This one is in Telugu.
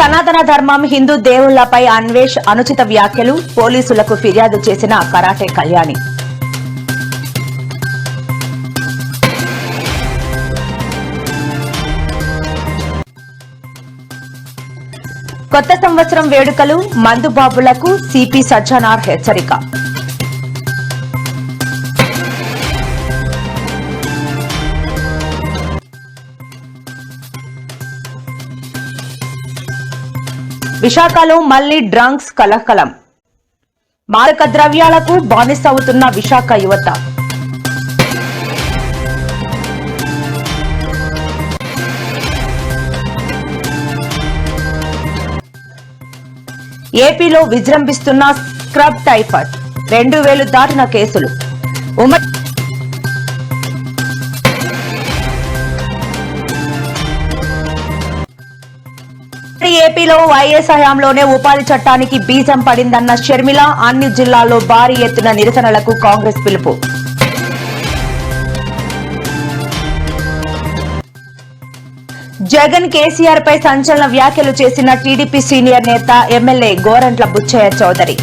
సనాతన ధర్మం హిందూ దేవుళ్లపై అన్వేష్ అనుచిత వ్యాఖ్యలు పోలీసులకు ఫిర్యాదు చేసిన కరాటే కళ్యాణి. కొత్త సంవత్సరం వేడుకలు మందుబాబులకు సిపి సజ్జనార్ హెచ్చరిక. విశాఖలో మళ్లీ డ్రగ్స్ కలకలం. మాదక ద్రవ్యాలకు బానిసవుతున్న విశాఖ యువత. ఏపీలో విజృంభిస్తున్న స్క్రబ్ టైఫాయిడ్ 2000 దాటిన కేసులు. ఏపీలో వైఎస్ హయాంలోనే ఉపాధి చట్టానికి బీజం పడిందన్న షర్మిల. అన్ని జిల్లాల్లో భారీ ఎత్తున నిరసనలకు కాంగ్రెస్ పిలుపు. జగన్ కేసీఆర్ పై సంచలన వ్యాఖ్యలు చేసిన టీడీపీ సీనియర్ నేత ఎమ్మెల్యే గోరంట్ల బుచ్చయ్య చౌదరి.